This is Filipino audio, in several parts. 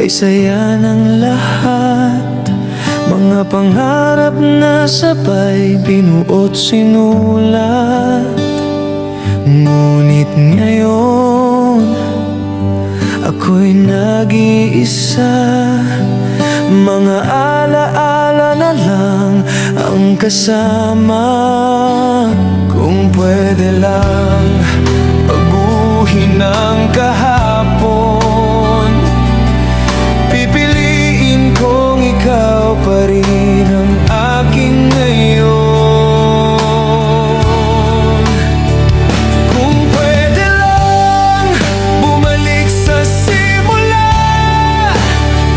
kay saya ng lahat. Mga pangarap na sabay binuot sinulat. Ngunit ngayon ako'y nag-iisa. Mga alaala na lang ang kasama. Kung pwede lang baguhin ang kahapon, pipiliin kong ikaw pa rin ang aking ngayon. Kung pwede lang bumalik sa simula,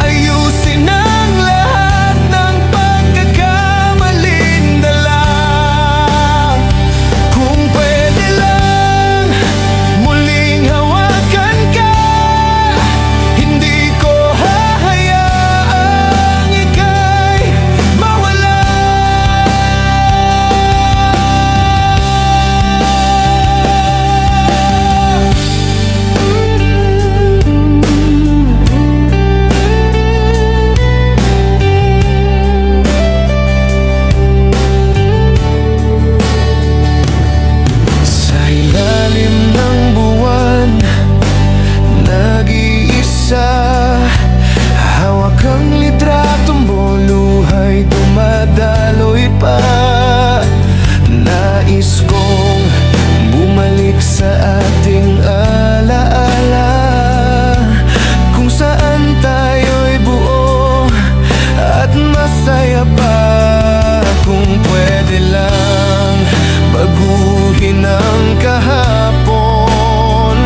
ayusin ang lahat ng pagkakamaling dala. Kung pwede lang muling hawakan ka, hindi ko hahayaang ika'y mawala. Sa ilalim ng buwan, nag-iisa, hawak ang litrato mo, luha'y dumadaloy pa. Nais kong bumalik sa ating alaala, kung saan tayo'y buo at masaya pa. Kung pwede lang baguhin ang kahapon,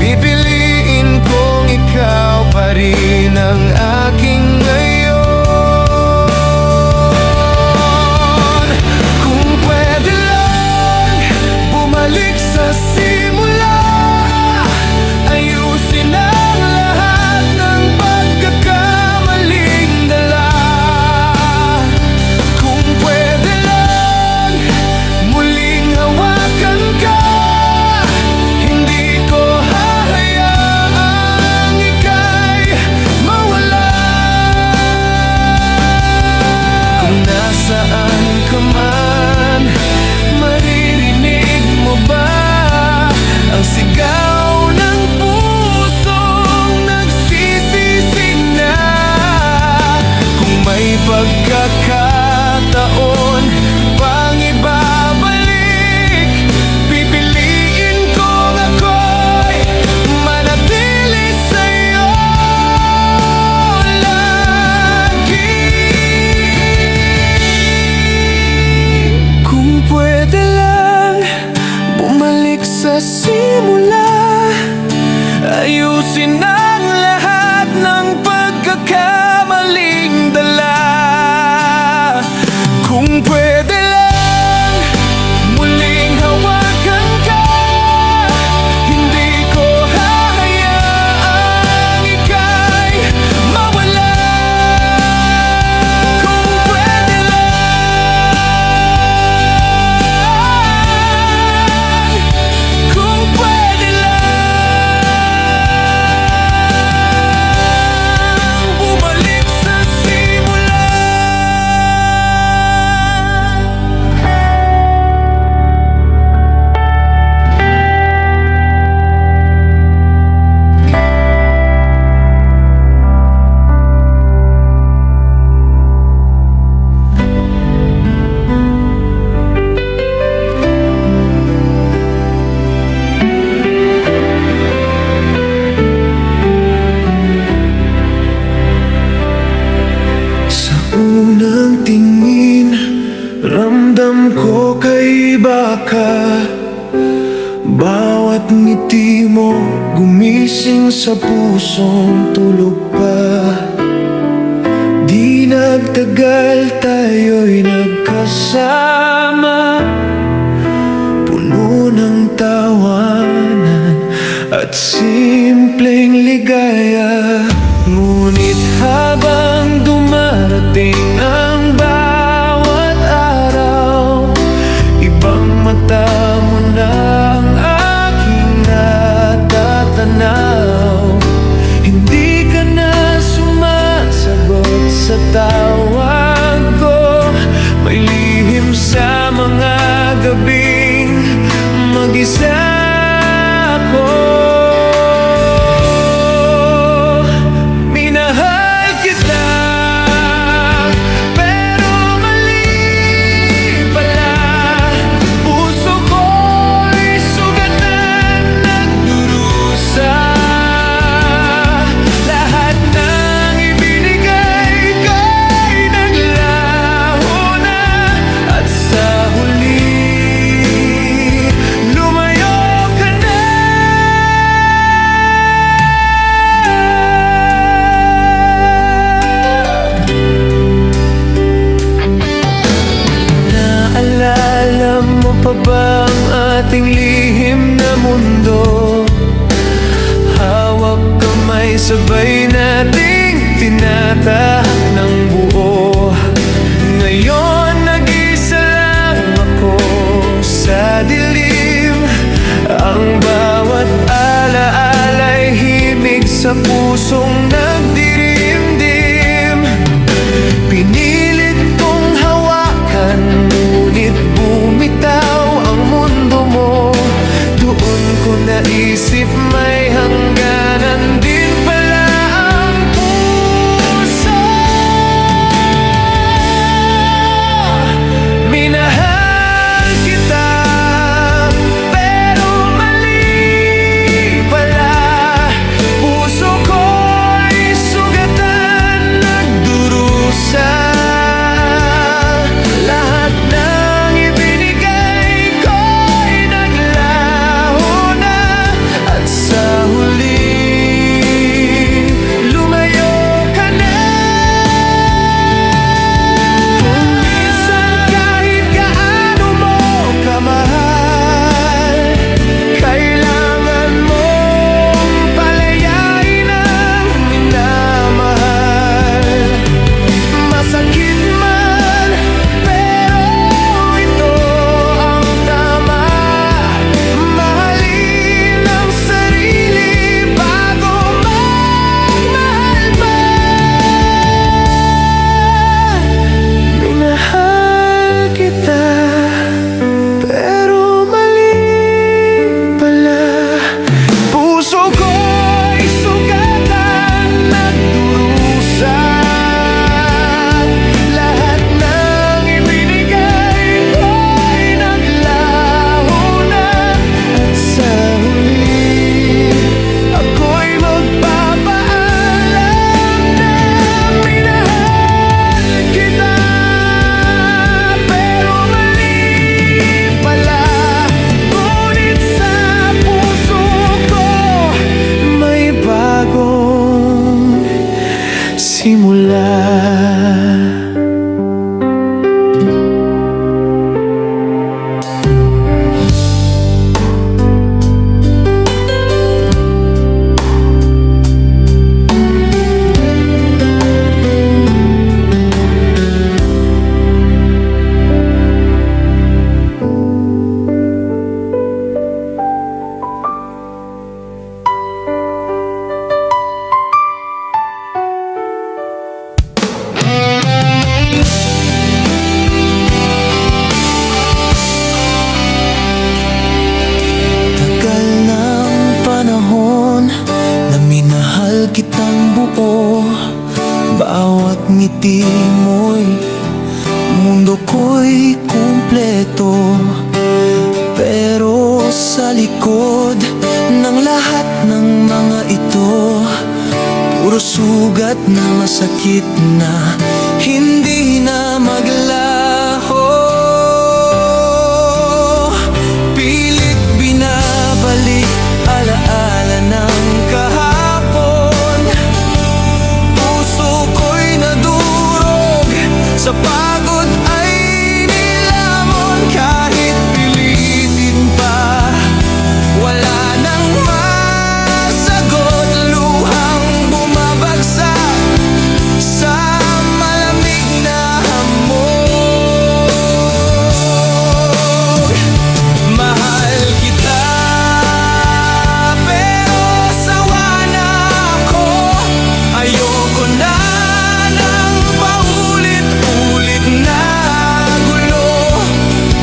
pipiliin kong ikaw pa rin ang aking ngayon. Kung pwede lang bumalik sa simula, ayusin ang lahat ng pagkakamaling dala. Kung pwede lang muling hawakan ka, hindi ko hahayaang ika'y mawala. Kung nasaan ka man, maririnig mo ba ang sigaw ng pusong nagsisisi na? Kung may pagkakataon pang ibabalik, pipiliin kong ako'y manatili sa'yo lagi. Kung pwede lang bumalik sa simula, ayusin ang lahat ng pagkakamaling dala. Kung pwede lang muling hawakan ka, hindi ko hahayaang ika'y mawala. Kung pwede lang, kung pwede lang bumalik sa simula. Sa unang tingin, ramdam ko kaiba ka. Bawat ngiti mo gumising sa pusong tulog pa. Di nagtagal tayo'y nagkasama, puno ng tawanan at simpleng ligaya. Ngunit habang dumarating ang bawat araw, ibang mata mo na ang aking natatanaw. Hindi ka dating tinatahak ng buo. Ngayon nag-isa lang ako sa dilim. Ang bawat alaala'y himig sa pusong nagdirimdim. Pinilit kong hawakan, ngunit bumitaw ang mundo mo. Doon ko naisip may hangganan din pala ang puso. Minahal kita, pero mali pala. Puso ko'y sugatan, nagdurusa. Lahat ng ibinigay ko'y naglaho na. At sa huli, lumayo ka na. Kung minsan kahit gaano mo kamahal, kailangan mong palayain ang minamahal. Masakit man, pero ito ang tama. Mahalin ang sarili bago magmahal pa. Minahal kita, pero mali pala. Puso ko'y sugatan, nagdurusa. Lahat ng ibinigay ko'y naglaho na. At sa huli, ako'y magpapaalam na minahal kita, pero mali pala. Ngunit sa puso ko may bagong simula. Tagal ng panahon na minahal kitang buo. Bawat ngiti mo'y mundo ko'y kumpleto. Pero sa likod ng lahat ng mga ito, puro sugat na masakit na hindi na maglaho. Pilit binabalik alaala ng kahapon. Puso ko'y nadurog, sa pagod ay nilamon. Kahit pilitin pa, wala nang masagot. Luhang bumabagsak sa malamig na hamog. Mahal kita, pero sawa na ako. Ayoko na ng paulit-ulit na gulo.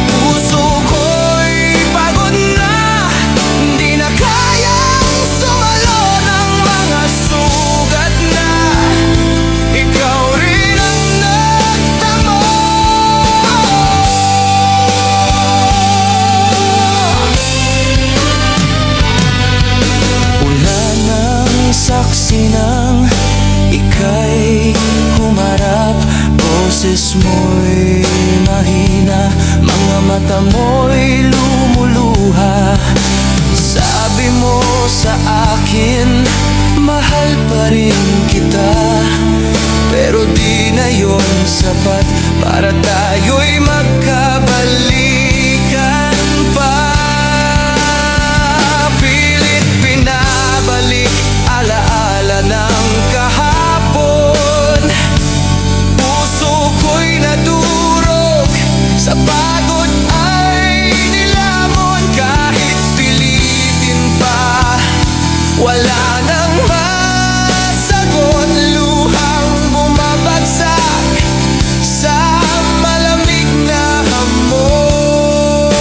Puso ko'y pagod na, hindi na kayang sumalo ng mga sugat na ikaw rin ang nagtamo. Wala nang saksi ng ika'y humarap. Boses mo'y mahina, mga mata mo'y lumuluha. Sabi mo sa akin, mahal pa rin kita. Pero di na yon sapat para tayo'y magkabalikan pa. Pilit binabalik alaala ng kahapon. Wala nang masagot, luhang bumabagsak sa malamig na hamog.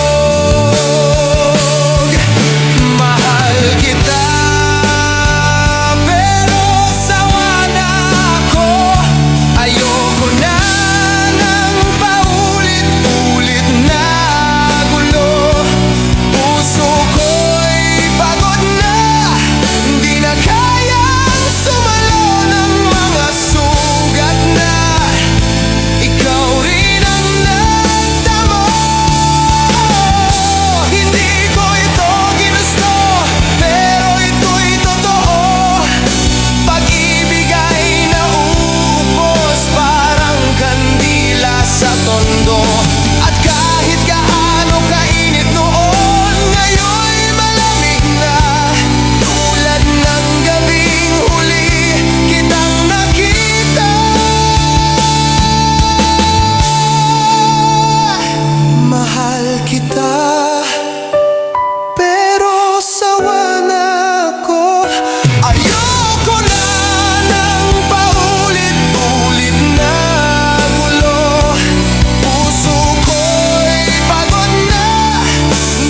Mahal kita, pero sawa na ako. Ayoko na ng paulit-ulit na gulo. Puso ko'y pagod na, di na kayang sumalo ng mga sugat na. Ikaw rin ang nagtamo. Hindi ko ito ginusto, pero ito'y totoo. Pag-ibig ay nauubos parang kandila sa tondo. At kahit gaano kainit noon, ngayon'y malamig na. Tulad ng gabing huli kitang nakita. Mahal kita, pero sawa na ako. Ayoko na ng paulit-ulit na gulo. Puso ko'y pagod na,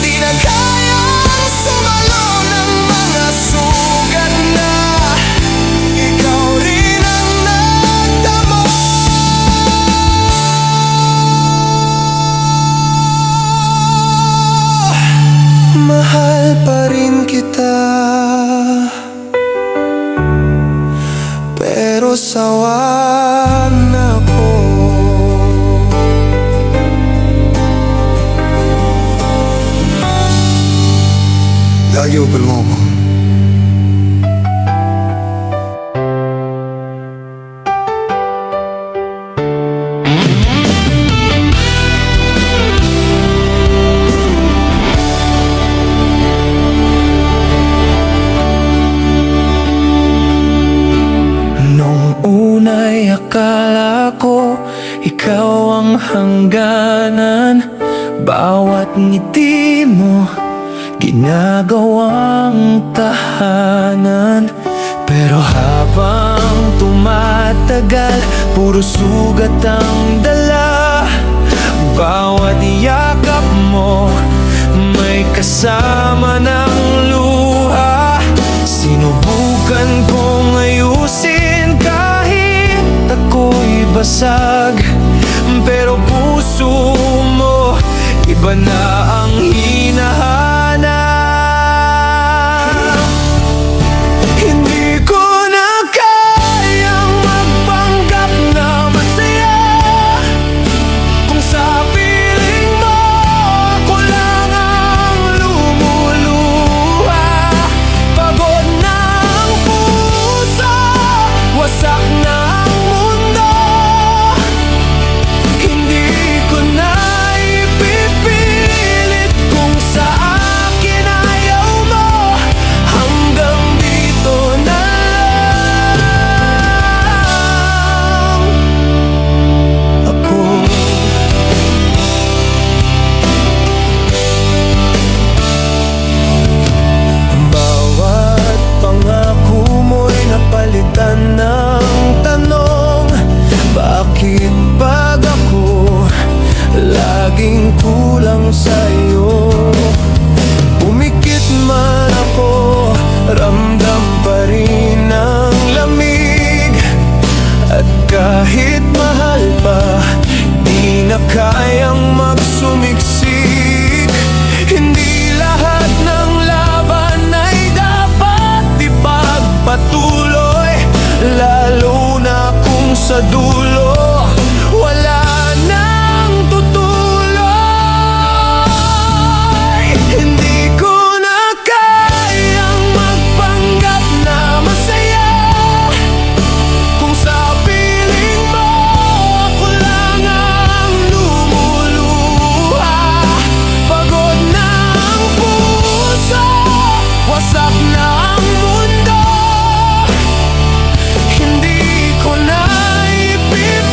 di na kayang sumalo ng mga sugat na. Ikaw rin ang nagtamo. Mahal pa rin kita, pero sawa na ako. Lagi upal mo ako. Nung una'y akala ko ikaw ang hangganan. Bawat ngiti mo ginagawang tahanan. Pero habang tumatagal, puro sugat ang dala. Bawat yakap mo may kasama ng luha. Sinubukan kong ayusin kahit ako'y basag, pero puso mo iba na ang hinahanap. Hindi ko na kayang magpanggap na masaya kung sa piling mo ako lang ang lumuluha. Pagod na ang puso, wasak na ang mundo. Hindi ko na ipipilit kung sa akin ayaw mo. Hanggang dito na lang ako. Bawat pangako mo'y napalitan ng tanong. Bakit pag ako laging kulang sa'yo? Pumikit man ako, ramdam pa rin ang lamig. At kahit mahal pa, di na kayang magsumiksik. Hindi lahat ng laban ay dapat ipagpatuloy, lalo na kung sa dulo wala nang tutuloy. Hindi ko na kayang magpanggap na masaya kung sa piling mo ako lang ang lumuluha. Pagod na ang puso, wasak na ang mundo. Hindi ko na ipipilit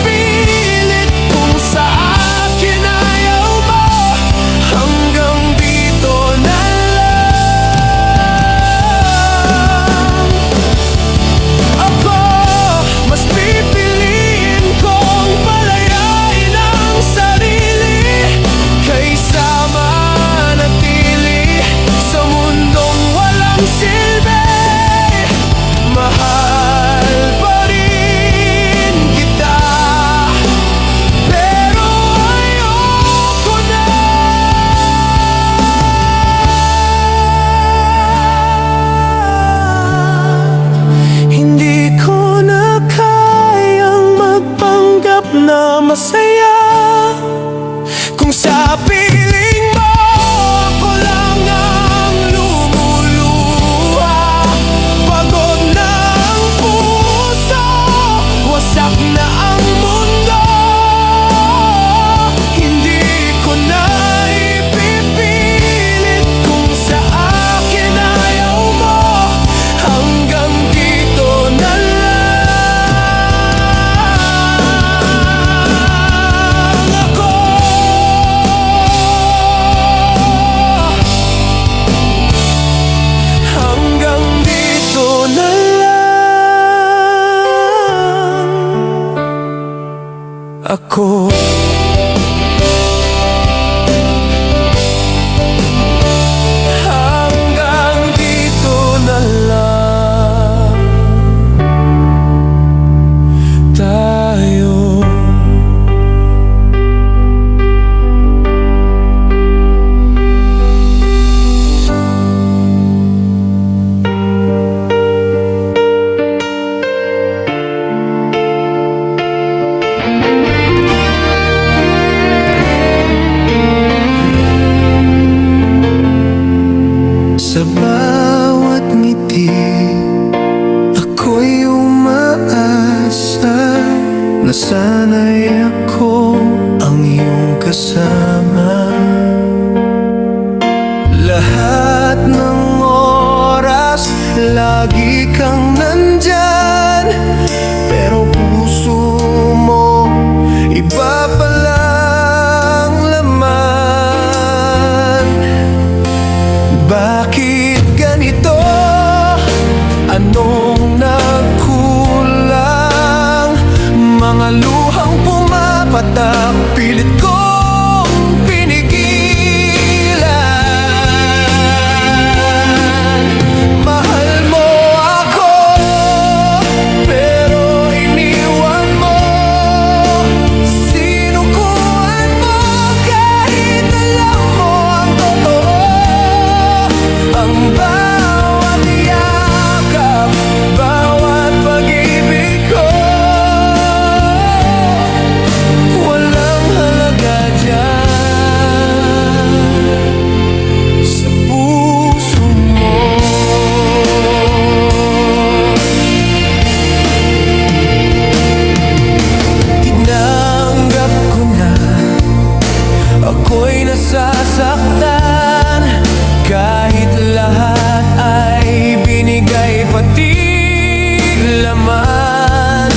lagi kang nandyan, pero puso mo iba palang laman. Bakit ganito? Anong nagkulang? Mga luhang pumapatak, pilit kong pinigilan. Mahal mo ako, pero iniwan mo. Sinukuan mo kahit alam mo ang totoo. Ang bawat yakap, bawat pag-ibig ko, walang halaga dyan sa puso mo. Tinanggap ko na ako'y nasasaktan, kahit lahat ay binigay, pati laman.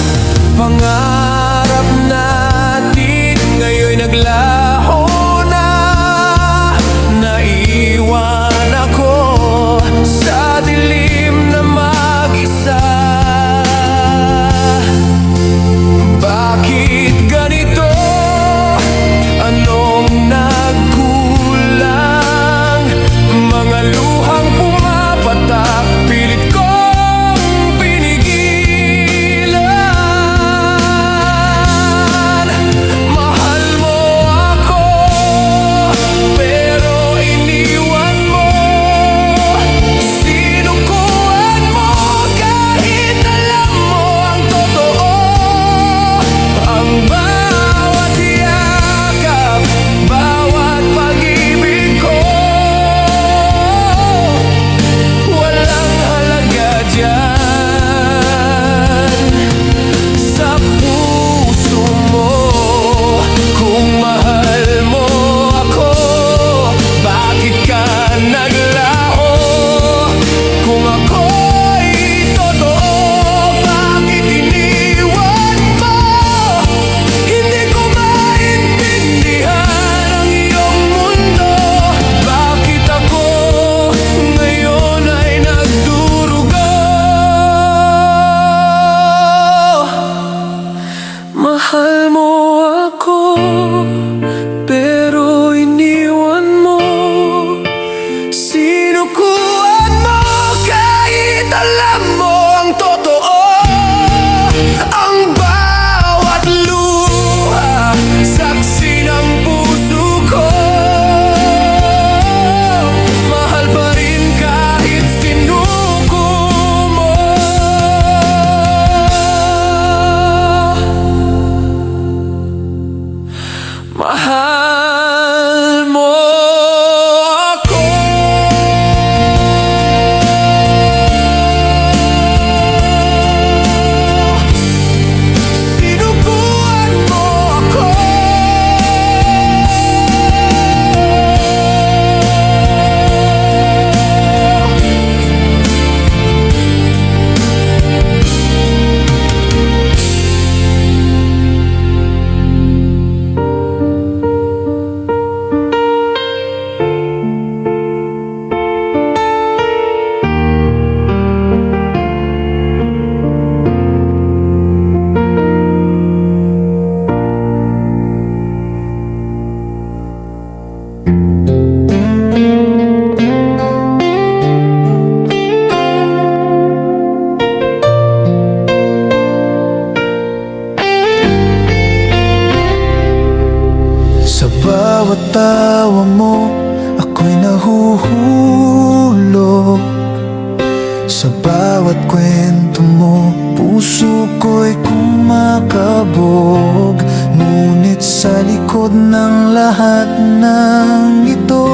Pangarap natin ngayon'y naglaho na. Naiwan ako sa dilim na mag-isa. Bakit ganito? Anong nagkulang? Mga luhang pumapatak, pilit kong pinigilan. Mahal mo ako, pero iniwan mo. Sinukuan mo kahit alam mo ang totoo. Ang bawat yakap, bawat pag-ibig ko, walang halaga dyan sa puso mo. Kung mahal mo ako, bakit ka naglaho? Kung ako'y totoo, bakit iniwan mo? Hindi ko maintindihan ang iyong mundo. Bakit ako ngayon ay nagdurugo? Mahal mo ako, pero iniwan mo. Sinukuan mo kahit alam mo ang totoo. Ang bawat luha, saksi ng puso ko. Mahal pa rin kahit sinuko mo. Mahal mo ako. Sinukuan mo ako. Sa bawat tawa mo, ako'y nahuhulog. Sa bawat kwento mo, puso ko'y kumakabog. Ngunit sa likod ng lahat ng ito,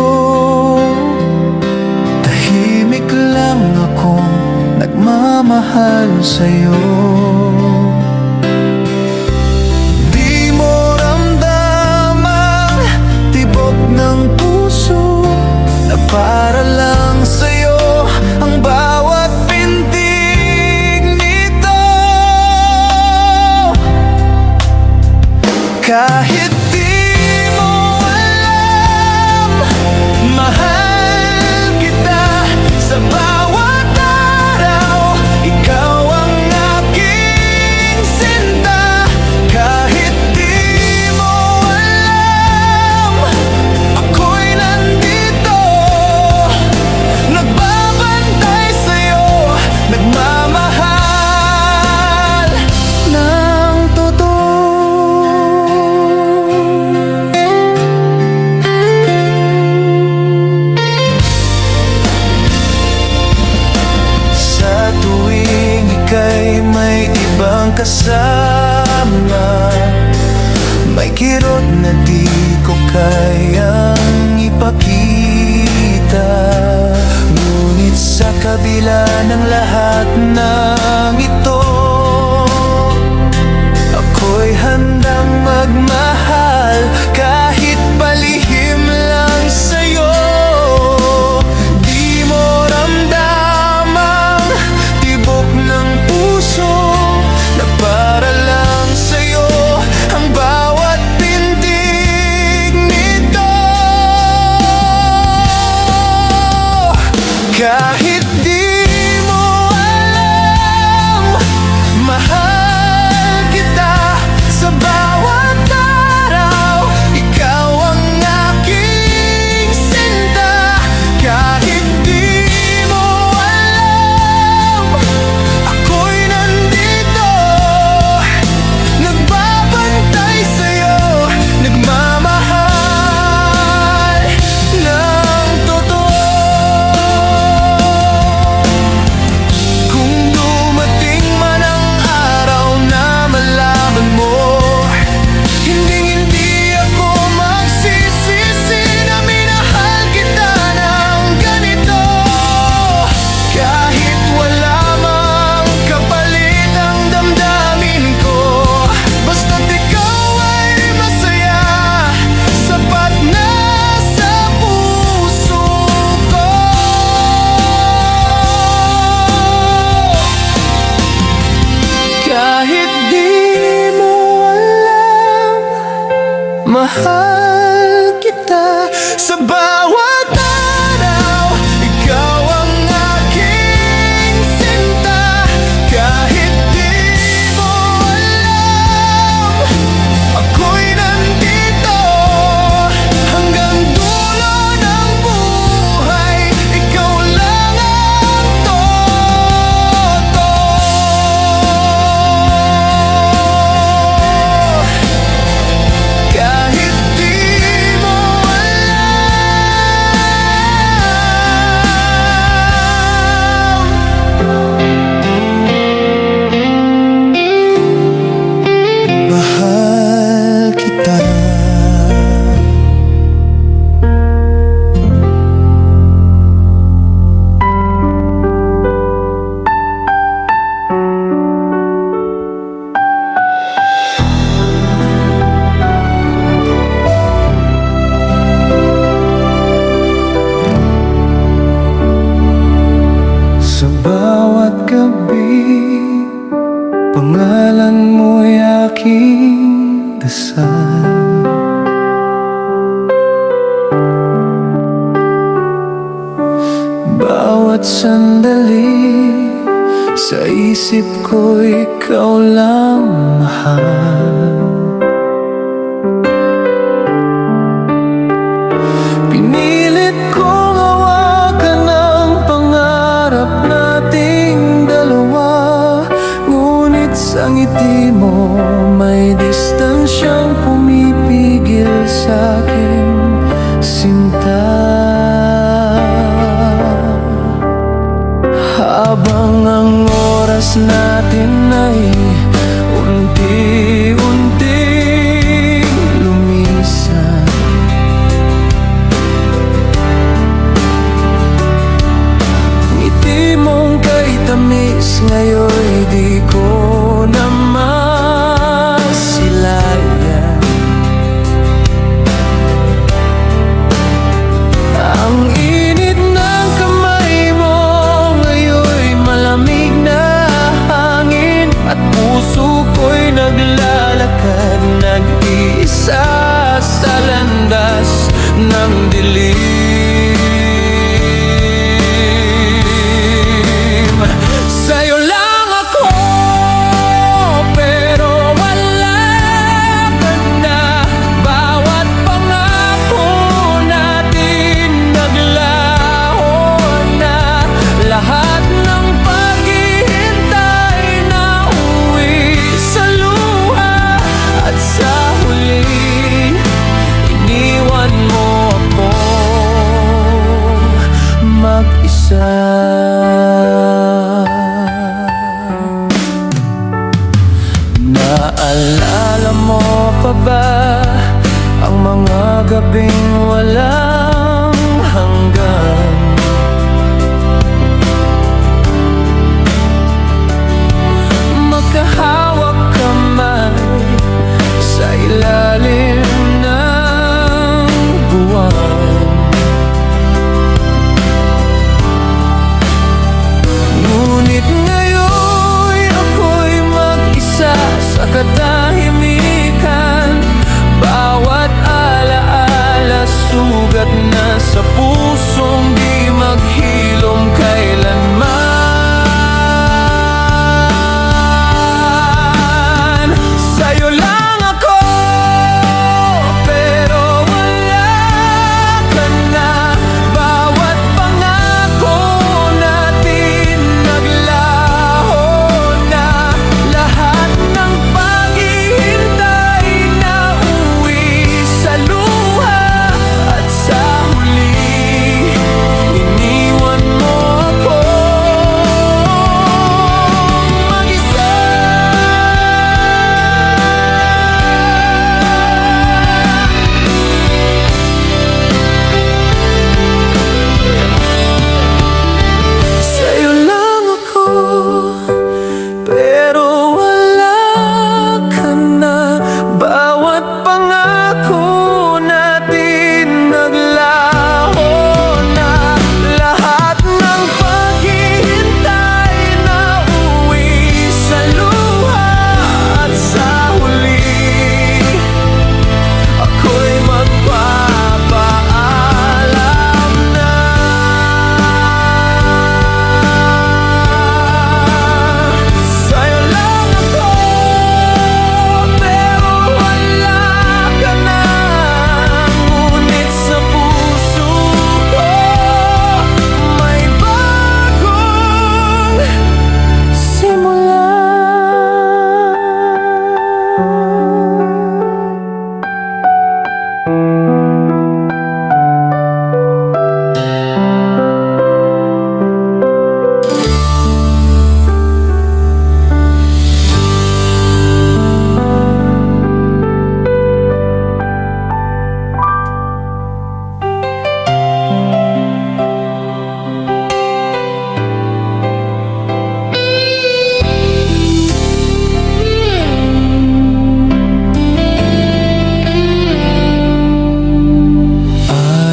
tahimik lang akong nagmamahal sa'yo. Di mo ramdam ang tibok ng puso na para lang sa'yo ang bawat pintig. kasama. May kirot na di ko kayang ipakita, ngunit sa kabila ng lahat ng ito, ako'y handang magmahal kahit palihim lang sa'yo. Di mo ramdam ang tibok ng puso na para lang sa'yo ang bawat pintig nito. Kahit di mo alam, mahal kita sa bawat araw. Ikaw ang aking sinta. Kahit di mo alam, ako'y nandito, nagbabantay sa'yo, nagmamahal ng totoo. Kung dumating man ang araw na malaman mo, hindi ako magsisisi na minahal kita ng ganito. Kahit wala mang kapalit ang damdamin ko, basta't ikaw ay masaya, sapat na sa puso ko. Kahit di mo alam, mahal kita sa bawat araw. Ikaw ang aking sinta. Kahit di mo alam, ako'y nandito hanggang dulo ng buhay. Ikaw lang ang totoo. Kahit di mo alam, mahal kita. Sa bawat gabi, pangalan mo'y aking dasal. Bawat sandali, sa isip ko ikaw lang, mahal. Pinilit kong hawakan ang pangarap nating dalawa, ngunit sa ngiti mo may distansyang pumipigil sa'kin, sinta. Habang ang oras natin ay unti-unting lumisan, ngiti mong kay tamis ngayon'y di ko na masilayan. Ang init ng kamay mo ngayon'y malamig na hangin, at puso ko'y naglalakad nag-iisa sa landas ng dilim. Sa'yo lang ako pa ba ang mga gabing walang hanggan? Magkahawak kamay sa ilalim ng buwan. Ngunit ngayon ako'y mag-isa sa katahimikan. Bawat alaala sugat na sa pusong di maghilom kailanman. Sa'yo lang ako, pero wala ka na. Bawat pangako natin naglaho na. Lahat ng paghihintay na uwi sa luha. At sa huli, iniwan mo ako mag-isa. Sa'yo lang ako, pero wala ka na. Bawat pangako natin naglaho na. Lahat ng paghihintay na uwi sa luha. At sa huli, ako'y magpapaalam na. Sa'yo lang ako, pero wala ka na. Ngunit sa puso ko, may bagong simula.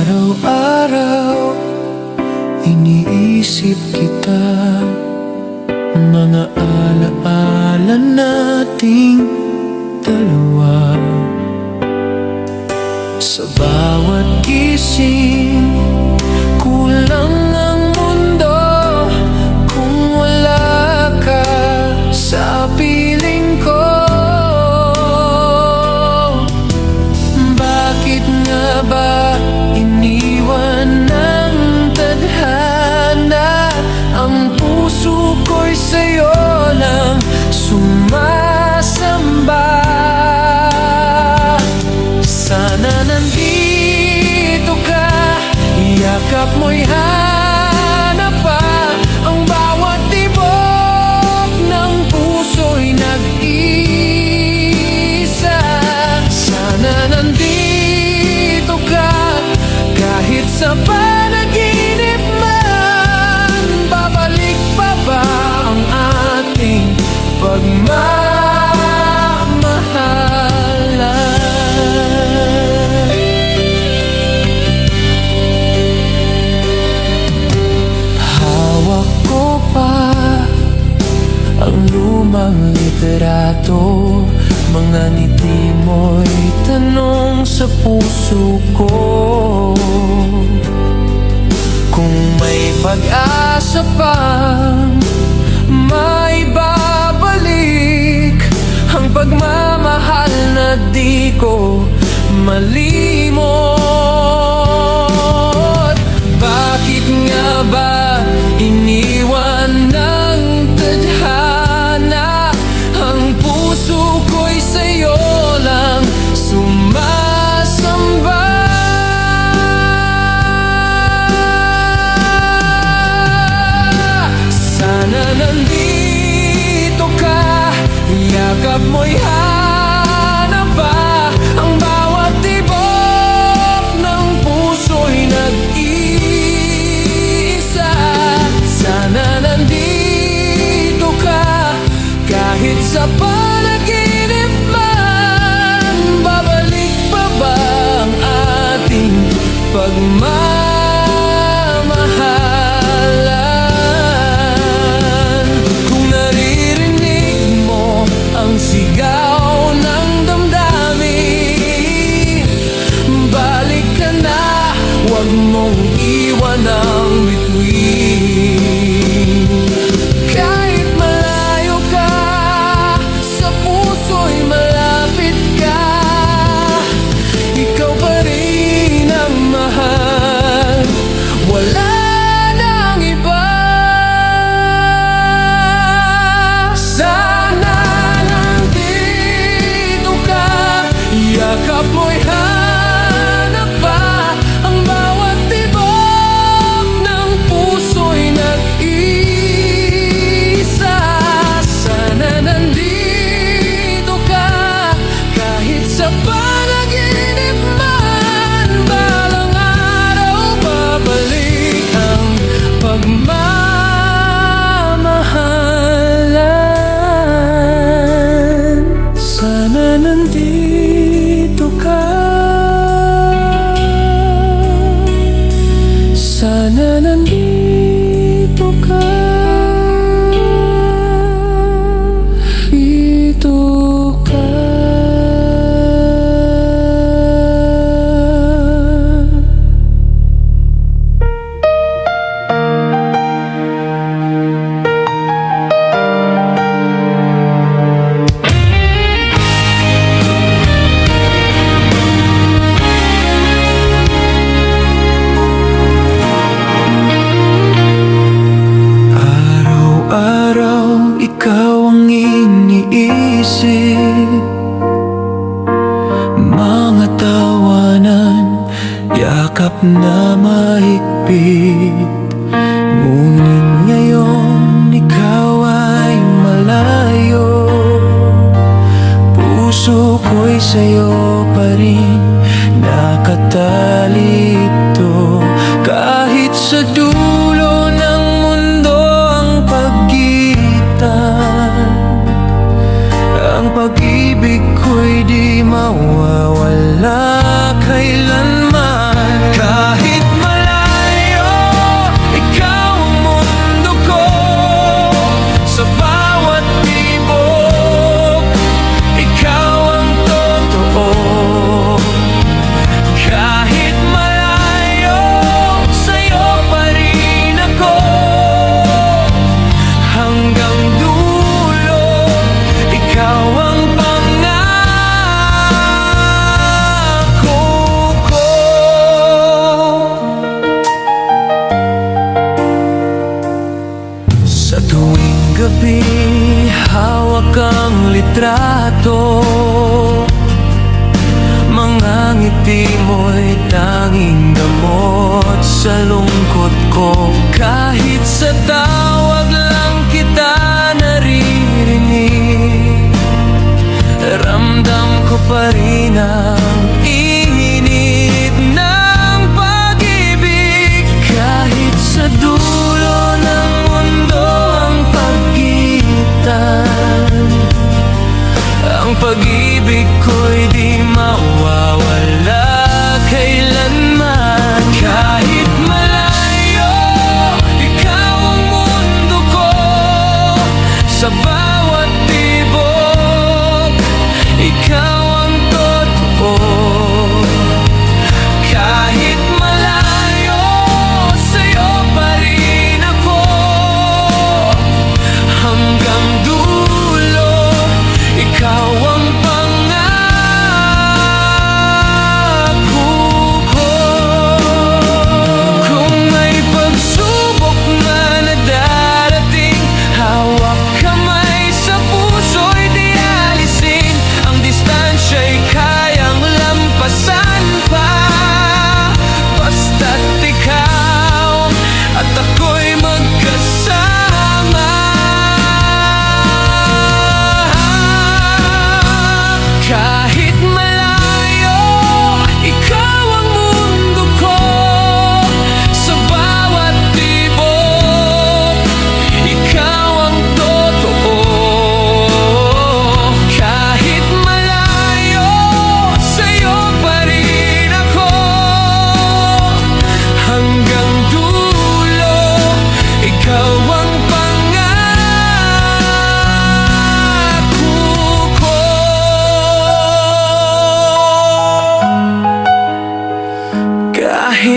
Araw-araw, iniisip kita. Mga alaala nating dalawa. Sa bawat gising, kulang ang mundo kung wala ka sa piling ko. Bakit nga ba iniwan ng tadhana? Ang puso ko'y sa'yo lang sumasamba. Sana nandito ka, yakap mo'y hanap pa. Ang bawat tibok ng puso'y nag-isa. Sana nandito ka, kahit sa panaginip man. Babalik pa ba ang ating pagmamahalan? Hawak ko pa ang lumang litrato. Mga ngiti mo'y tanong sa puso ko. Kung may pag-asa pang may babalik ang pagmamahal na di ko malimot. Bakit nga ba iniwan ng tadhana? Ang puso ko'y sa'yo lang sumasamba. Sana nandito ka, yakap mo'y hanap pa. sa panaginip man, babalik pa ba ang ating pagmamahalan? Kung naririnig mo ang sigaw ng damdamin, balik ka na, huwag mong iwan ang bituin. Kahit malayo ka, sa puso'y malapit ka. Ikaw pa rin ang mahal, wala nang iba. Sana nandito ka, yakap mo'y hanap pa. Ang bawat tibok ng puso'y nag-isa. Sana nandito ka, kahit sa panaginip man, balang araw babalik ang pagmamahalan. Sana nandito ka, sana nandito ka, dito ka. Araw-araw ikaw ang iniisip, mga tawanan, yakap na mahigpit. Ngunit ngayon ikaw ay malayo, puso ko'y sa'yo pa rin nakatalito. Kahit sa dulo ng mundo ang pagitan, ang pag-ibig ko'y di mawawala kailanman. Kahit malayo, ikaw ang mundo ko. Sa bawat tibok, ikaw ang totoo. Kahit malayo, sa'yo pa rin ako. Hanggang dulo, ikaw ang pangako ko. Sa tuwing gabi, hawak ang litrato. Mga ngiti mo'y tanging gamot sa lungkot ko. Kahit sa tawag lang kita naririnig, ramdam ko pa rin ang init ng pag-ibig. Kahit sa dulo ng mundo ang pagitan, ang pag-ibig ko'y di mawawala kailanman. Kahit malayo, ikaw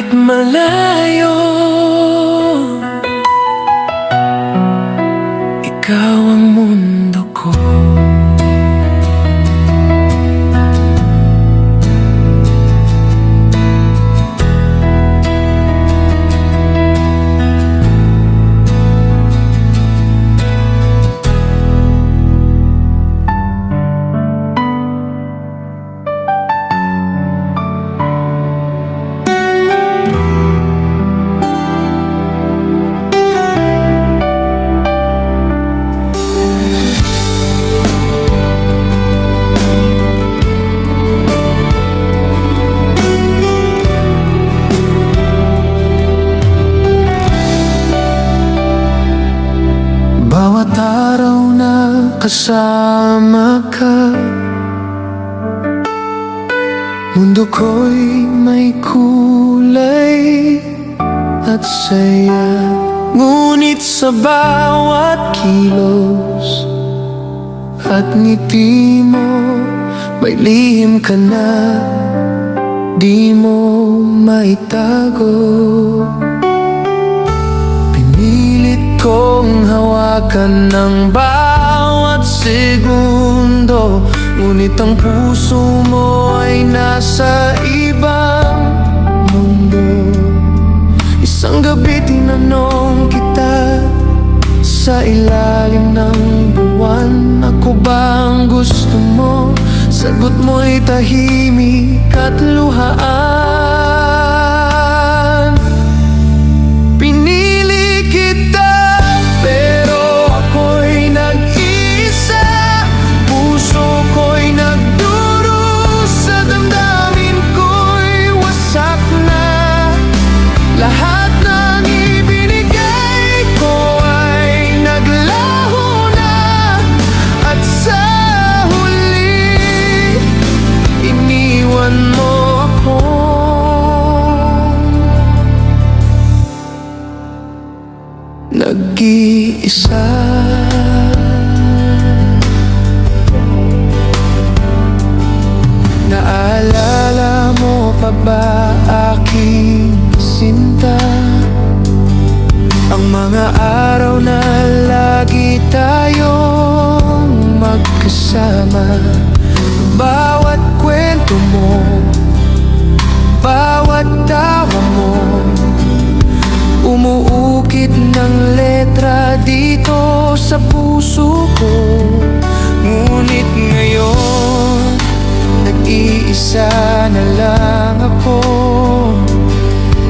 Kahit malayo, ikaw ang mundo ko. Bawat araw na kasama ka, mundo ko'y may kulay at saya. Ngunit sa bawat kilos at ngiti mo, may lihim ka na di mo maitago. Pinilit kong hawakan ng bawat segundo, ngunit ang puso mo ay nasa ibang mundo. Isang gabi tinanong kita sa ilalim ng buwan, ako ba ang gusto mo? Sagot mo'y tahimik at luhaan. Pinili kita pero ako'y nag-isa, puso ko'y nagdurusa, sa damdamin ko'y wasak na. Lahat ng ibinigay ko ay naglaho na, at sa huli iniwan mo ako. Nag-iisa. Naalala mo pa ba, aking sinta, ang mga araw na lagi tayong magkasama? Bawat kwento mo, bawat tawa mo, umuukit ng letra dito sa puso ko. Ngunit ngayon, nag-iisa na lang ako.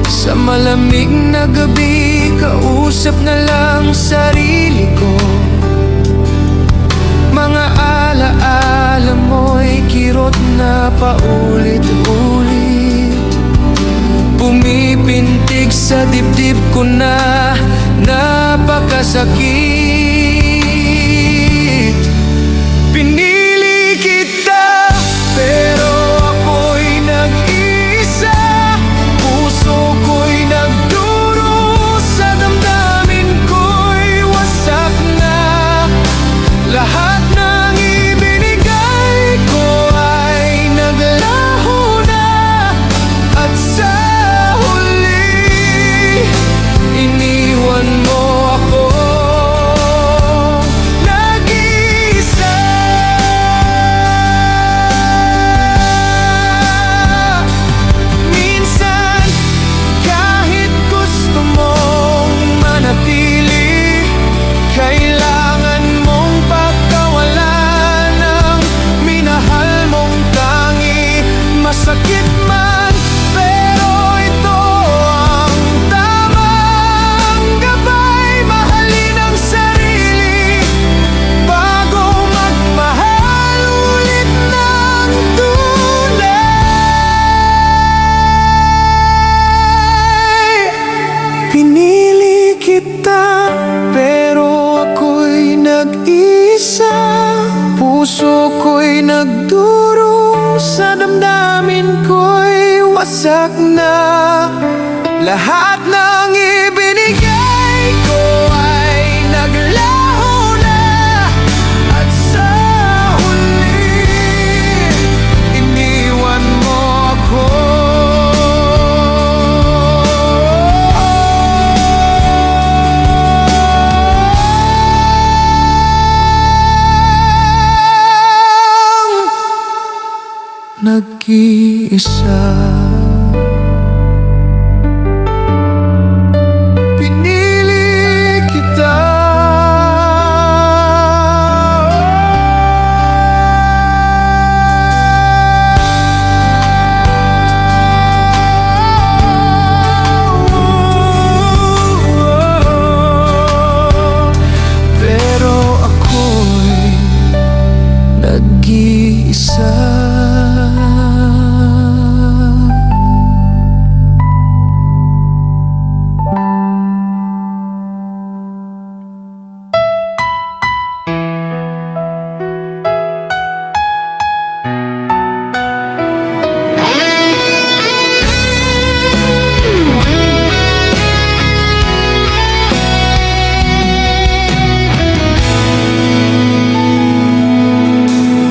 Sa malamig na gabi, kausap na lang sarili ko. Mga alaala mo'y kirot na paulit-ulit, pumipintig sa dibdib ko na napakasakit. Pinili kita pero ako'y nag-isa, puso ko'y nagdurusa, damdamin ko'y wasak na. Lahat ng ibinigay ko ay naglaho na, at sa huli iniwan mo ako. Nag-iisa. Minsan kahit gusto mong manatili, kailangan mong pagkawalan ng minahal mong tangi. Masakit man, pero ito ang tamang gabay. Mahalin ang sarili bago magmahal ulit ng tunay. Pinili kita pero ako'y nag-isa, puso ko'y nagduro, sa damdamin ko'y wasak na. Lahat ng ibinigay ko ay naglaho na, at sa huli iniwan mo ako. nag-iisa. Pinili kita, pero ako'y nag-iisa.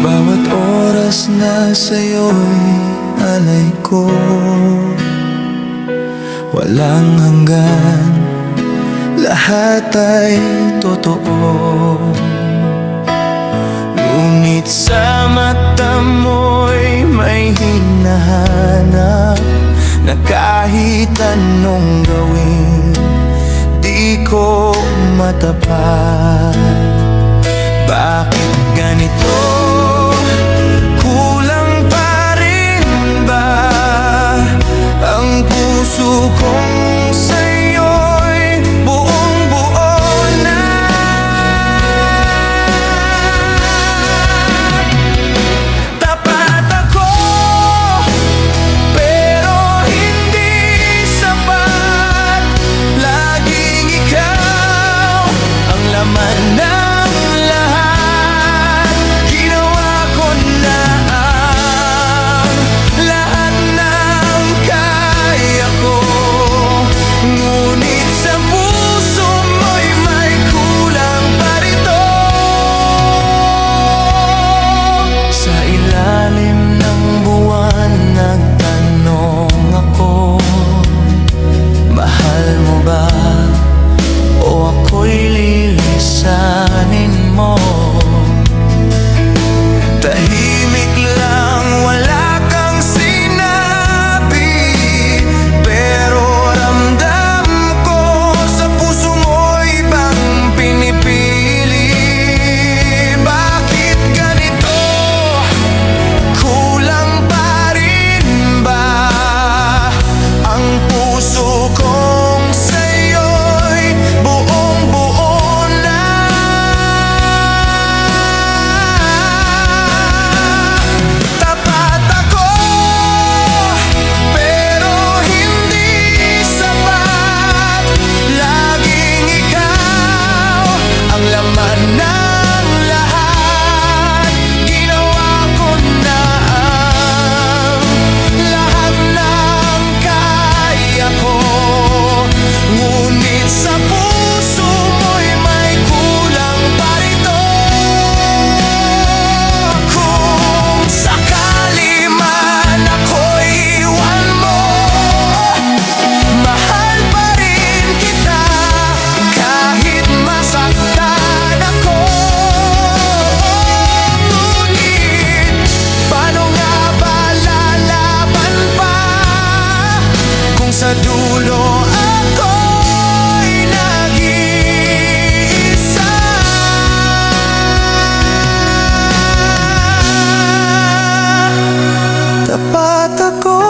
Bawat oras na sa'yo'y alay ko, walang hanggan, lahat ay totoo. Ngunit sa mata mo'y may hinahanap na kahit anong gawin, di ko matapat. Bakit ganito? Kulang pa rin ba ang puso kong sa'yo'y buong-buo na? Tapat ako, pero hindi sapat. Laging ikaw ang laman ng sa dulo ako'y nag-iisa. Tapat ako,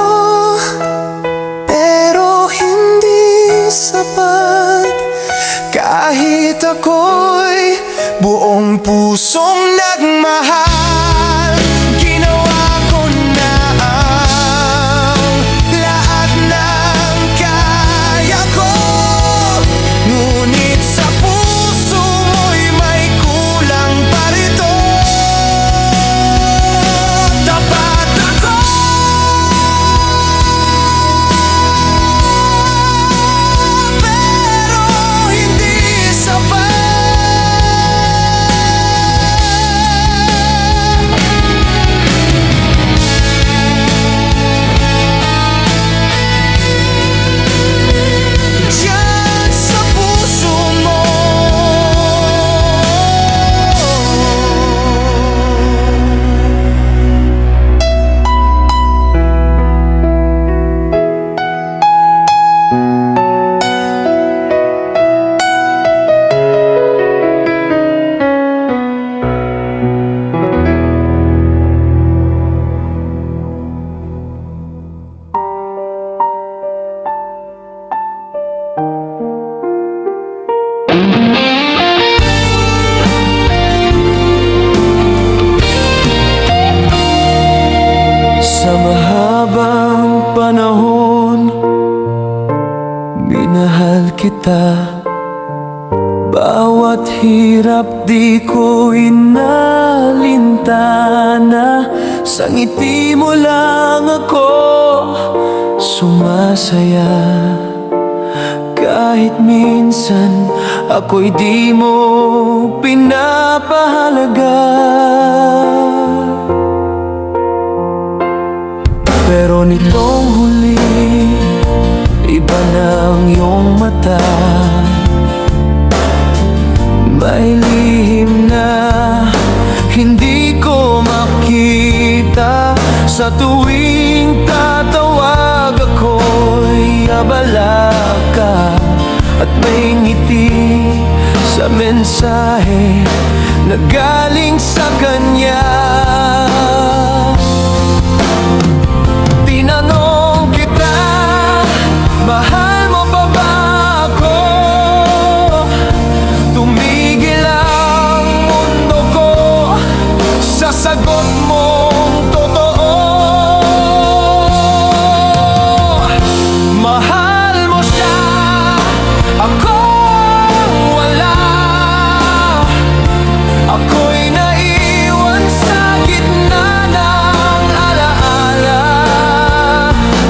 pero hindi sapat. Kahit ako'y buong pusong nagmahal, ginawa ko na ang lahat ng kaya ko. Ngunit sa puso mo'y may kulang pa rito. Tapat ako, pero hindi sapat. di ko inalintana, sa ngiti mo lang ako sumasaya. Kahit minsan ako'y di mo pinapahalaga, pero nitong huli, iba ng iyong mata. May lihim na hindi ko makita, sa tuwing tatawag ako'y abala ka, at may ngiti sa mensahe na galing sa kanya. Tinanong kita, mahal mo pa ba ako? Tumigil ang mundo ko sa sagot mong totoo. Mahal mo siya, ako wala. Ako'y naiwan sa gitna ng alaala.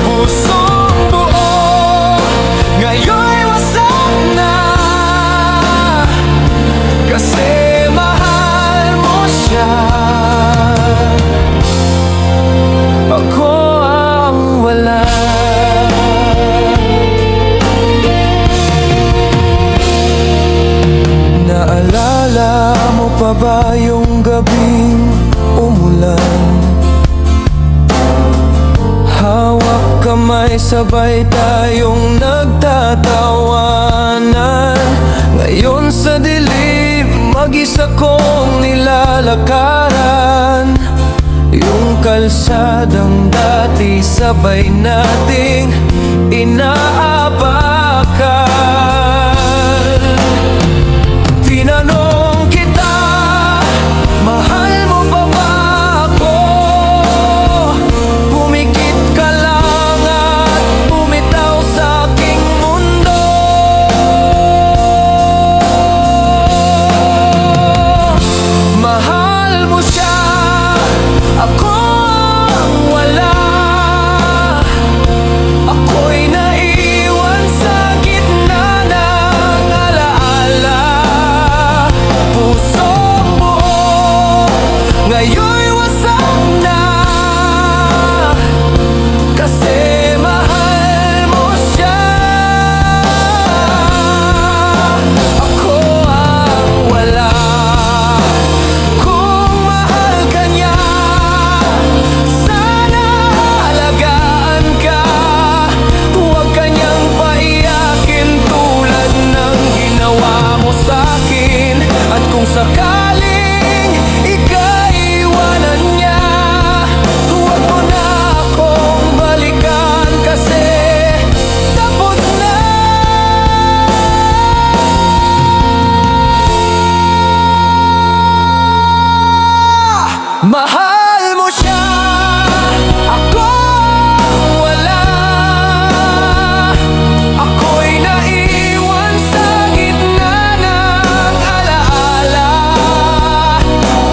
Pusong buo, ngayon'y wasak na, kasi mahal mo siya. Ako ang wala. Naalala mo pa ba yung gabing umulan? Hawak kamay, sabay tayong nagtatawanan. Ngayon sa dilim, mag-isa kong nilalakaran yung kalsadang dati sabay nating inaapakan. Tinanong kita, mahal mo pa ba ako? Pumikit ka lang at bumitaw sa aking mundo. Mahal mo siya, ako ang wala. Ako'y naiwan sa gitna ng alaala. Pusong buo, ngayon'y wasak na, kasi mahal mo siya. Ako ang wala. Kung mahal ka niya, sana alagaan ka. Huwag ka niyang paiyakin tulad ng ginawa mo sa'kin. At kung sakaling ikaiwanan niya, huwag mo na akong balikan, kasi tapos na. Mahal mo siya, ako wala. Ako'y naiwan sa gitna ng alaala.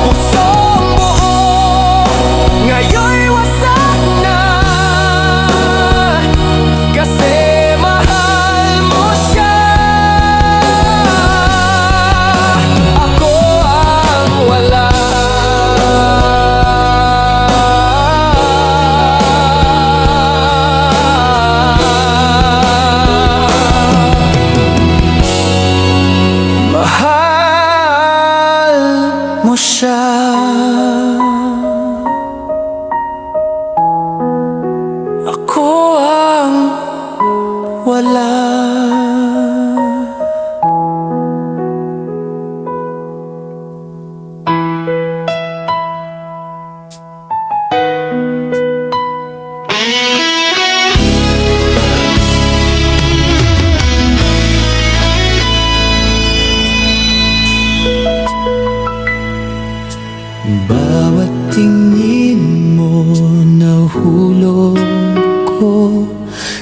Pusong buo, ngayon'y wasak na, kasi mahal mo siya. Ako ang wala. Mahal mo siya. Ako ang wala. Bawat tingin mo nahulog ko,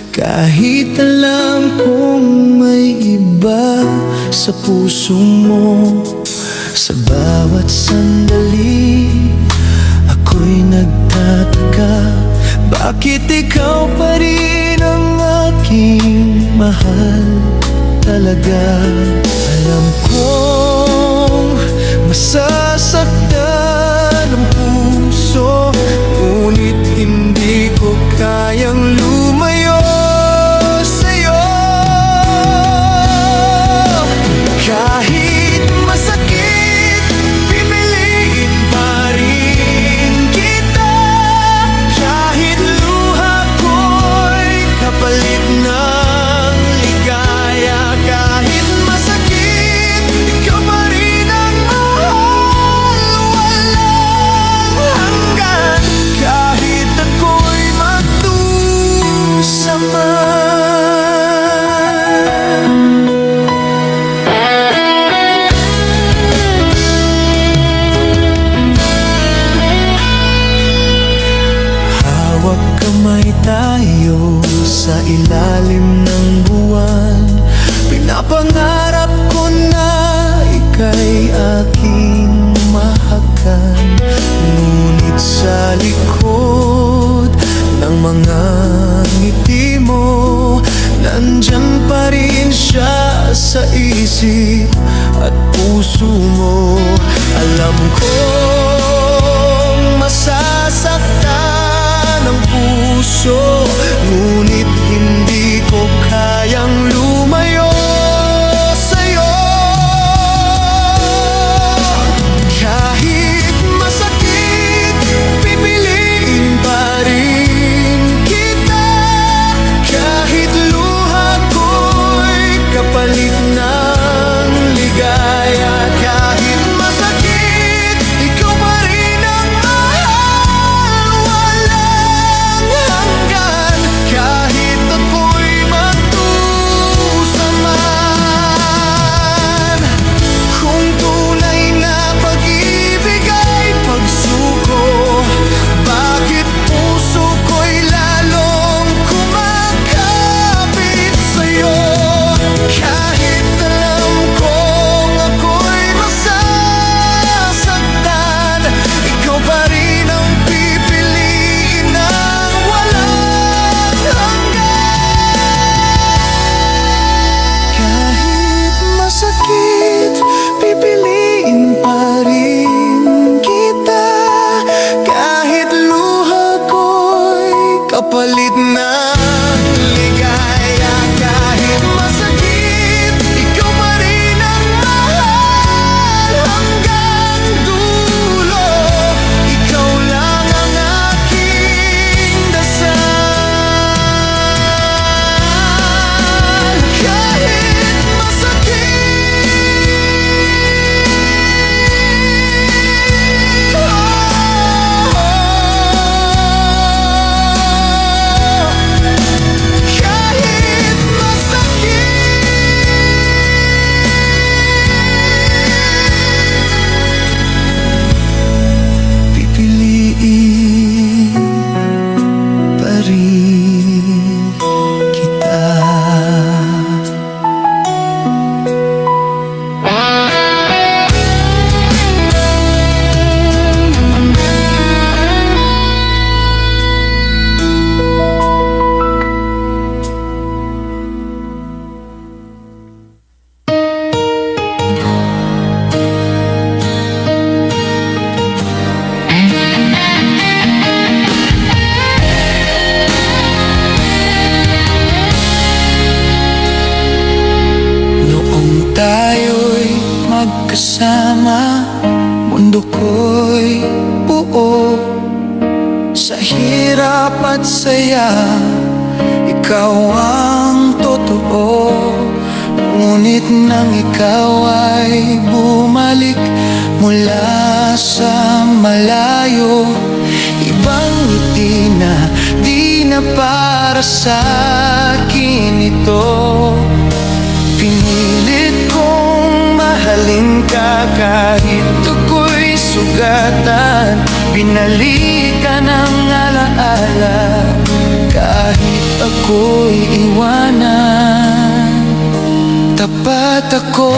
kahit alam kong may iba sa puso mo. Sa bawat sandali ako'y nagtataka, bakit ikaw pa rin ang aking mahal talaga? Alam kong masasaktan ang puso, ngunit hindi ko kayang lumayo sa'yo. Kahit masakit, pipiliin pa rin kita. Kahit luha ko'y kapalit ng ligaya. Kahit masakit, ikaw pa rin ang mahal, walang hanggan. Kahit ako'y magdusa man. Hawak kamay tayo sa ilalim ng buwan. Pinapangarap ko na ika'y aking mahakan, ngunit sa likod ng mga ngiti mo, nandyan pa rin siya sa isip at puso mo. Alam kong masasaktan ang puso, ngunit hindi ko kayang lumayo sa'yo. Kahit masakit, pipiliin pa rin kita. Kahit luha ko'y kapalit ng ligaya. Kahit masakit, ikaw pa rin ang mahal, walang hanggan. Kahit ako'y magdusa man. Kung tunay na pag-ibig ay pagsuko, bakit puso ko'y lalong kumakapit sa'yo? Kahit alam kong ako'y masasaktan, ikaw pa rin ang pipiliin ng walang hanggan. Kahit masakit, pipiliin pa rin kita. Kahit luha ko'y kapalit ng ligaya. Kahit masakit, ikaw pa rin ang mahal hanggang dulo. Ikaw lang ang aking dasal. Kahit pipiliin pa rin kita. Noong tayo'y magkasama, mundo ko'y buo. Sa hirap at saya, ikaw ang totoo. Ngunit nang ikaw ay bumalik mula sa malayo, ibang ngiti na di na para sa akin ito. Pinilit kong mahalin ka kahit ako'y sugatan. Binalikan ang alaala kahit ako'y iwanan. Tapat ako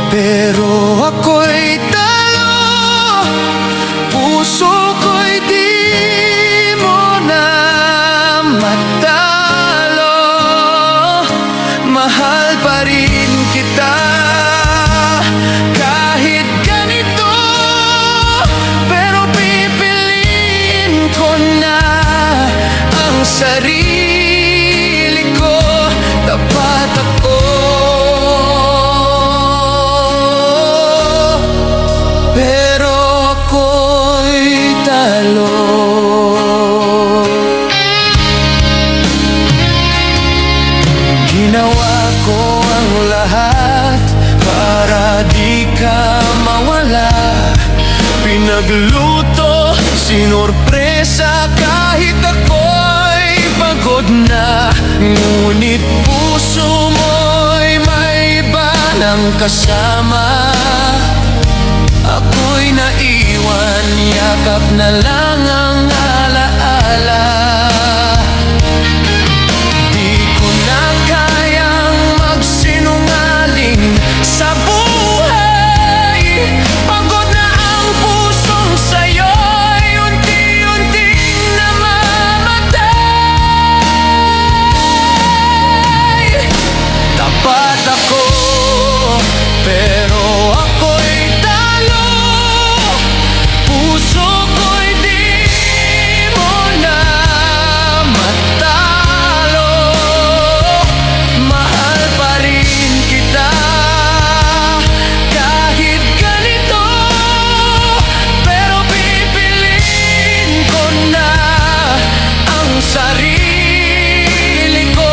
pero ako'y talo. Puso ko'y di mo na matalo. Mahal pa rin kita kahit ganito, pero pipiliin ko na ang sarili ko. Tapat ako, pero ako'y talo. Ginawa ko ang lahat para di ka mawala. Pinagluto, sinorpresa kahit ako'y pagod na. Ngunit puso mo'y may iba ng kasama. Ako'y naiwan, yakap na lang ang alaala. Di ko na kayang magsinungaling sa buhay. Pagod na ang pusong sa'yo'y unti-unting namamatay. Tapat ako, pero ako'y talo. Puso ko'y di mo na matalo. Mahal pa rin kita kahit ganito, pero pipiliin ko na ang sarili ko.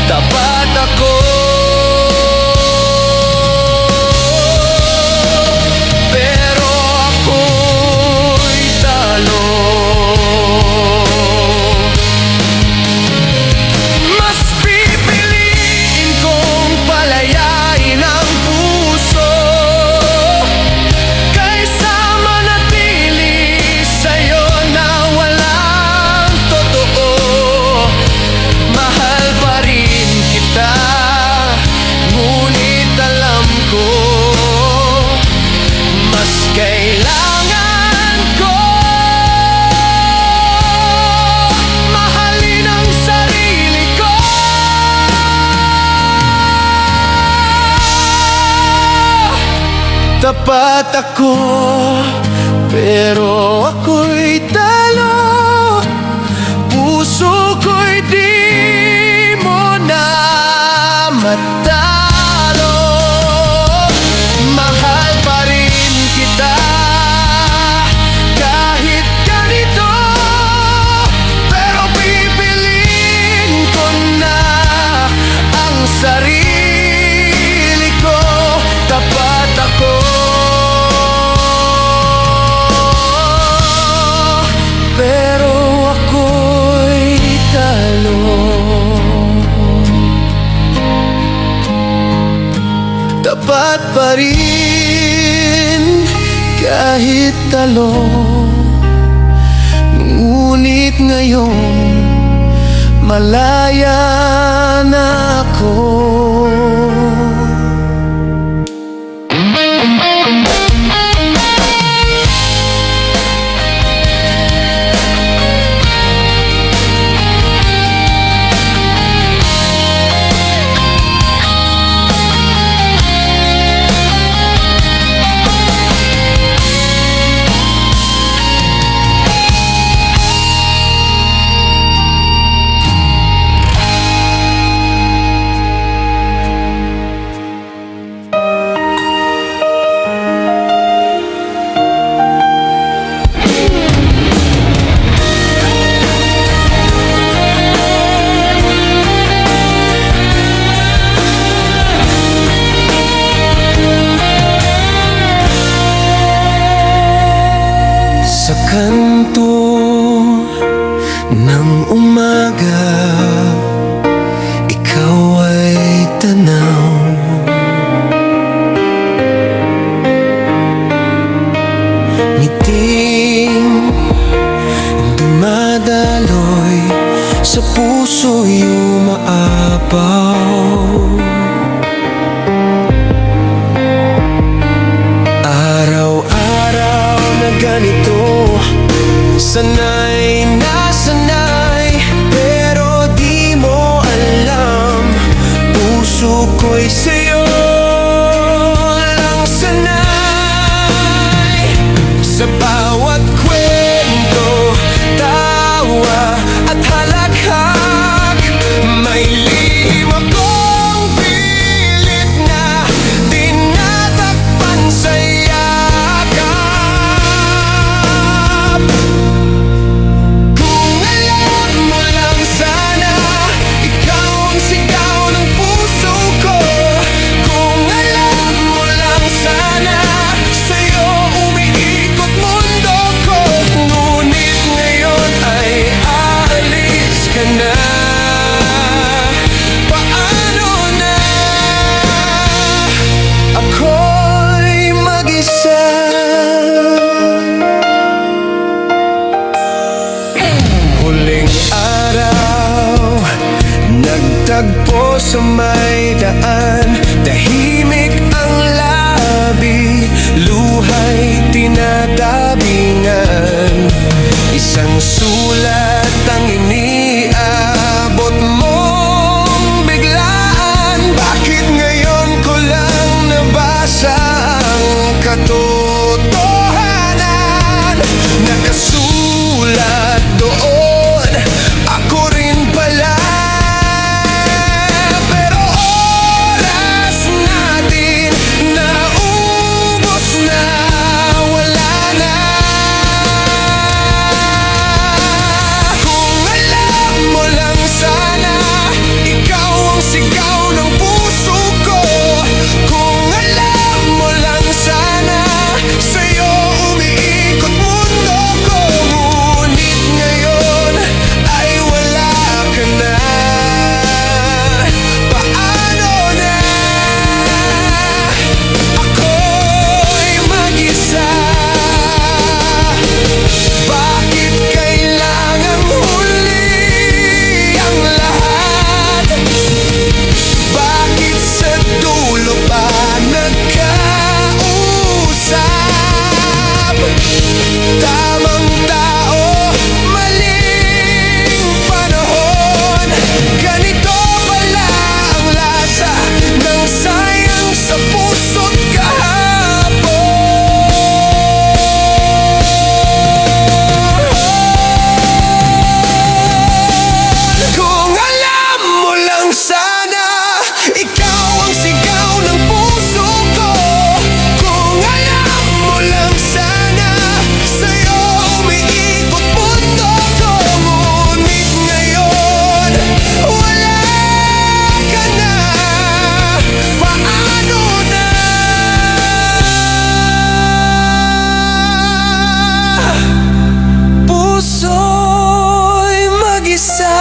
Tapat ako, pero ako'y talo. Mas pipiliin kong palayain ang puso kaysa manatili sa'yo na walang totoo. Mahal pa rin kita, ngunit alam ko mas kailangan ko mahalin ang sarili ko. Tapat ako, pero ako'y talo. Puso ko'y di mo na matalo. Mahal pa rin kita kahit ganito, pero pipiliin ko na ang sarili ko. Tapat ako, pero ako'y talo. Tapat pa rin kahit talo. Ngunit ngayon malaya na ako. Sa kanto ng umaga, ikaw ay tanaw. Ngiting dumadaloy sa puso'y umaapaw. ganito. Sanay na sanay, pero di mo alam, puso ko'y sa'yo lang sanay. Sa bawat kwento, tawa at halakhak, may lihim akong pilit na tinatakpan sa yakap. Kung alam mo lang sana, ikaw ang sigaw ng puso ko. Kung alam mo lang sana, sa'yo umiikot mundo ko. Ngunit ngayon ay aalis ka na. Paano na? Ako'y mag-isa. Huling araw, nagtagpo sa may daan. Tahimik ang labi, luha'y tinatapingan. Isang sulat ang iniabot mong biglaan. Bakit ngayon ko lang nabasa ang katotohanan? Nakasulat doon, ako rin pala. Pero oras natin naubos na, wala na. Kung alam mo lang sana, ikaw ang sigaw ng puso ko. Kung alam mo lang sana, sa'yo umiikot mundo ko. Ngunit ngayon ay wala ka na. Paano na? Ako'y mag-isa. Bakit kailangang huli ang lahat? Bakit sa dulo pa nagkausap? Tamang tao, maling panahon. Ganito pala ang lasa ng sayang sa puso't kahapon. Kung alam mo lang sana, ikaw ang sigaw ng puso ko. Kung alam mo lang sana, sa'yo umiikot mundo ko. Ngunit ngayon, wala ka na. Paano na? Puso'y mag-isa.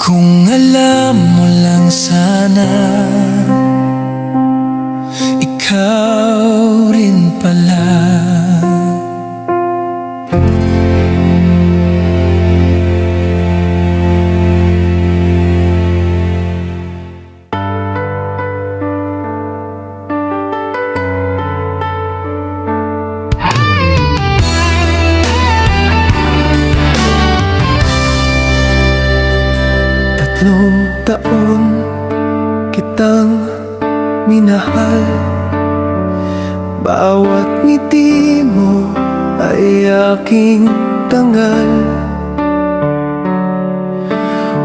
Kung alam mo lang sana, ikaw rin pala. Tatlong taon kitang minahal. Bawat ngiti mo ay aking tangal.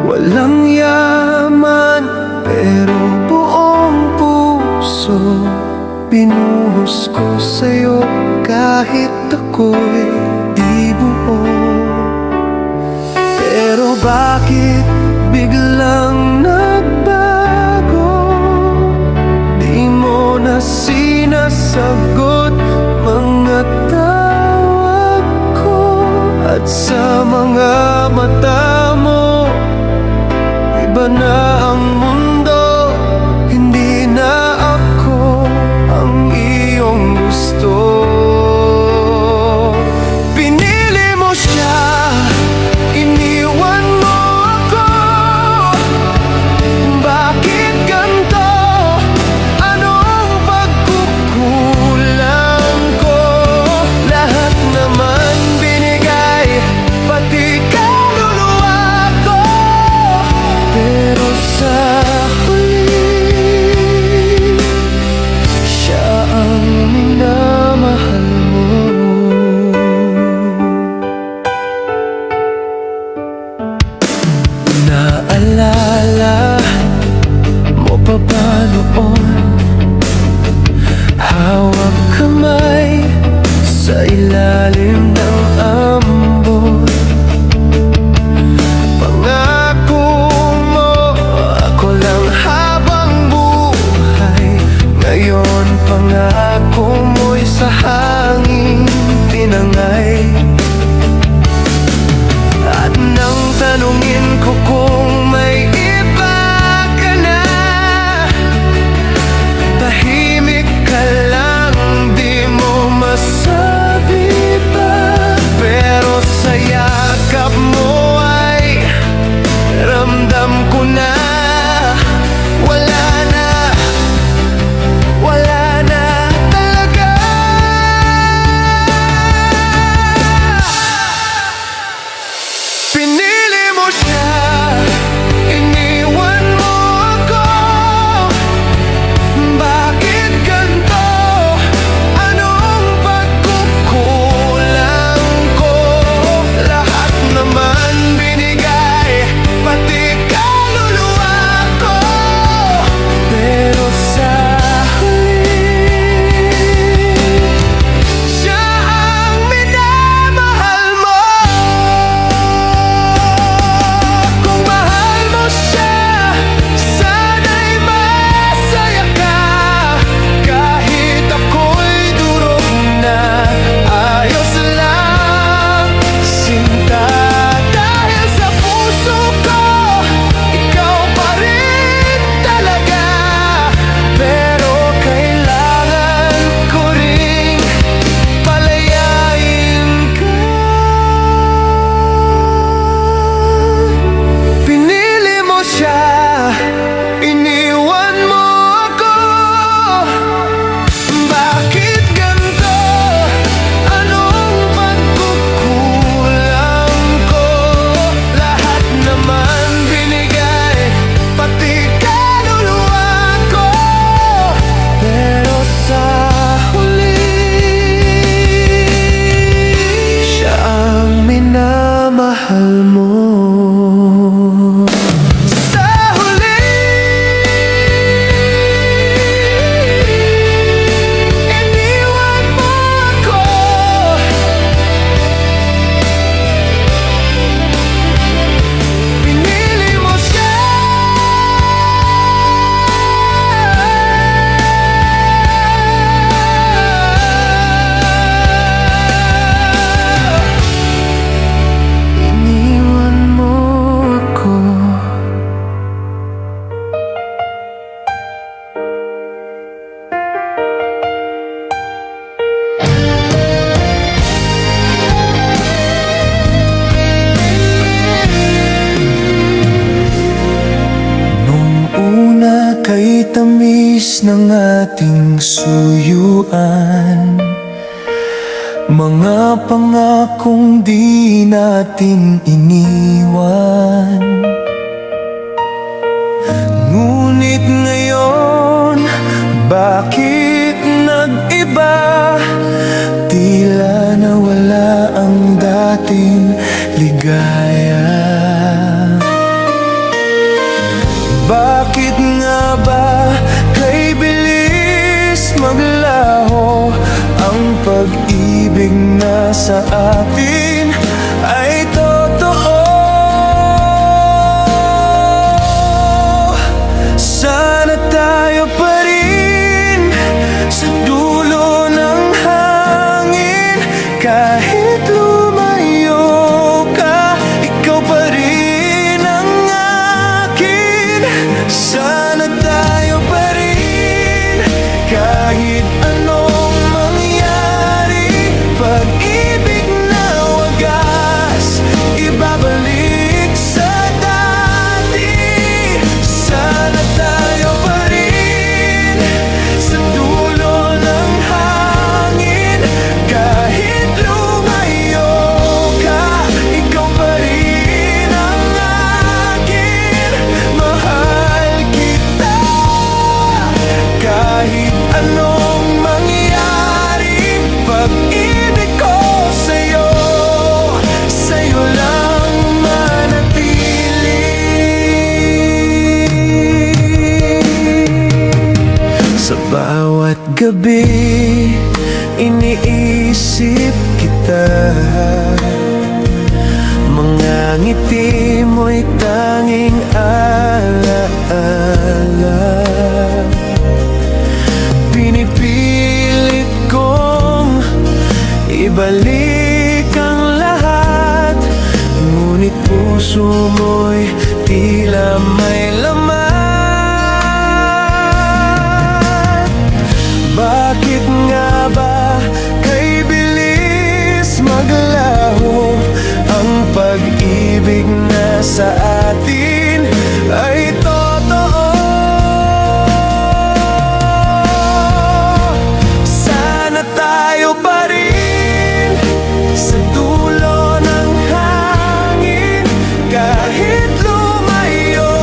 Walang yaman pero buong puso binuhos ko sa'yo. Kahit ako'y di buo. Pero bakit biglang nagbago? Di mo na sinasagot mga tawag ko. At sa mga mata mo, iba na ang mundo. Hindi na ako ang iyong gusto. Pinili mo siya, iniwan mo ako. Bakit ganito? Ano pangako mo'y sa hangin tinangay. At nang tanungin ko kung may iba ka na, tahimik ka lang, di mo masabi pa. Pero sa yakap mo ay ramdam ko na wala na, wala na talaga. Pinili mo siya, iniwan mo ako. Bakit ganito? Anong pagkukulang ko? Lahat naman binigay, pati kaluluwa ko. Pero sa huli, siya ang minamahal mo. Kung mahal mo siya, sana'y masaya ka. Kahit ako'y durog na, ayos lang, sinta. Dahil sa puso ko, ikaw pa rin talaga. Pero kailangan ko ring palayain ka. Pinili mo siya, iniwan mo ako. Bakit ganito? Anong pagkukulang ko? Lahat naman binigay, pati kaluluwa ko. Pero sa huli, siya ang minamahal mo. Sa huli, iniwan mo ako. Pinili mo siya. Iniwan mo ako. Nung una kay tamis ng ating suyuan, mga pangakong di natin iniwan. Ngunit ngayon, bakit nag-iba? Tila nawala ang dating ligaya. Bakit nga ba kay bilis maglaho ang pag-ibig na sa atin ay totoo? Sana tayo pa rin sa dulo ng hangin. Kahit lumayo ka, ikaw pa rin ang akin. Sana tayo pa rin kahit anong mangyari. Pag-ibig na wagas, ibabalik sa dati. Sana tayo pa rin sa dulo ng hangin. Kahit lumayo ka, ikaw pa rin ang akin. Mahal kita kahit anong mangyari. Pag-ibig ko sa'yo, sa'yo lang manatili. Sa bawat gabi, iniisip kita. Mga ngiti mo'y tanging alaala. Pinipili ibalik ang lahat, ngunit puso mo'y tila may laman. Bakit nga ba kay bilis maglaho ang pag-ibig na sa atin ay totoo? Sana tayo pa rin sa dulo ng hangin. Kahit lumayo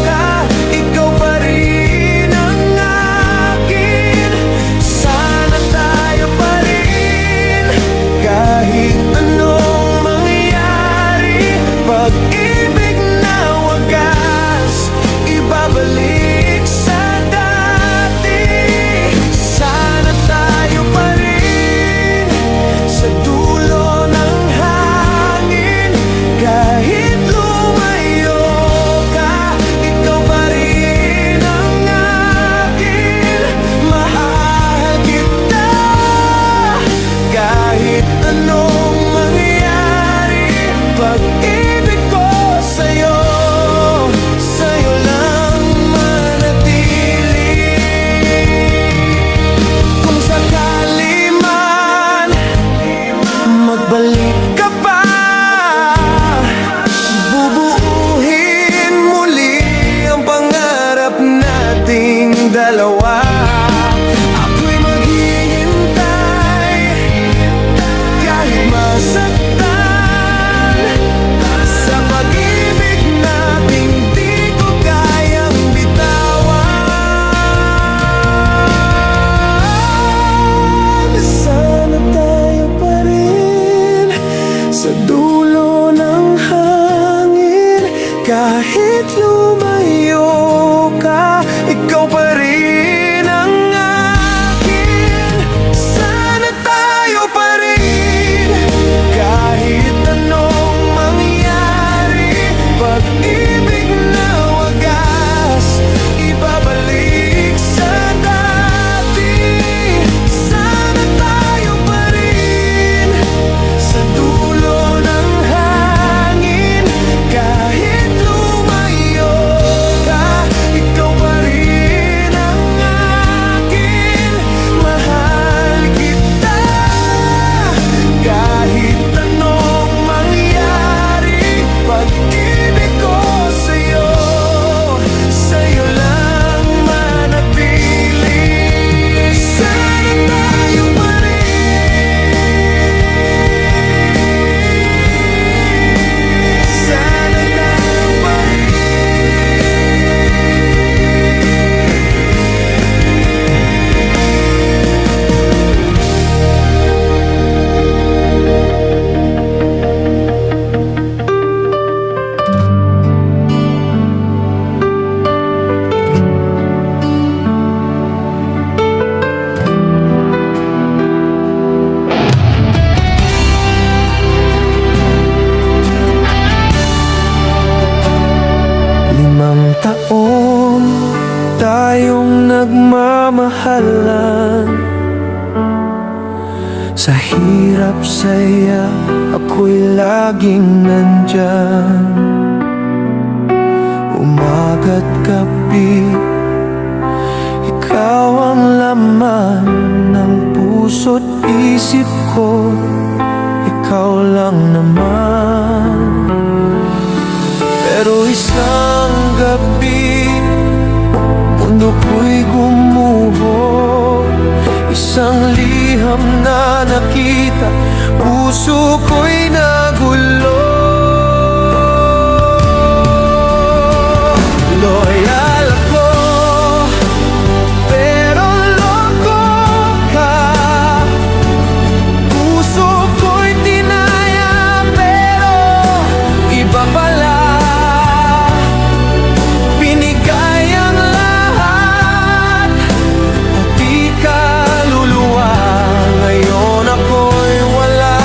ka, ikaw pa rin ang akin. Sana tayo pa rin kahit anong mangyari. Pag-ibig na wagas, ibabalik sa dati. Sana tayo pa rin sa dulo ng hangin. Kahit lumayo ka, ikaw pa rin ang akin. Mahal kita kahit anong mangyari. Pag-ibig ko sa'yo, sa'yo lang manatili. Kung sakali man magbalik ka pa, bubuuhin muli ang pangarap nating dalawa. Ako'y maghihintay kahit masaktan sa pag-ibig nating di ko kayang bitawan. Sana tayo pa rin sa dulo ng hangin. Kahit lumayo ka, ikaw pa rin ang akin. Sana tayo pa rin kahit anong mangyari. Pag-ibig na wagas, ibabalik sa dati. Sana tayo pa rin sa dulo ng hangin. Kahit lumayo ka, ikaw pa rin ang akin. Mahal kita kahit anong mangyari. Pag-ibig ko sa'yo, sa'yo lang manatili. Sana tayo pa rin. Sana tayo pa Limang taon tayong nagmamahalan. Sa hirap saya, ako'y laging nandyan. Umaga't gabi, ikaw ang laman ng puso't isip ko. Ikaw lang naman. Pero isang gabi, mundo ko'y gumuho. Isang liham na nakita, puso ko'y nagulo. Loyal ako, pero loko ka. Puso ko'y tinaya, pero iba pala. Binigay ang lahat, pati kaluluwa. Ngayon ako'y wala.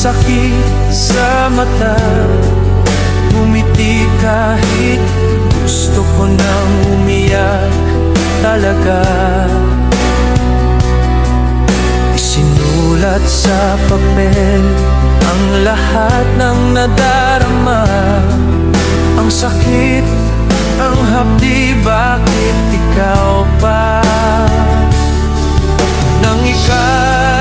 sakit sa mata, ngumiti kahit gusto ko nang umiyak talaga. Isinulat sa papel ang lahat ng nadarama, ang sakit, ang hapdi, bakit ikaw pa? Nang ika'y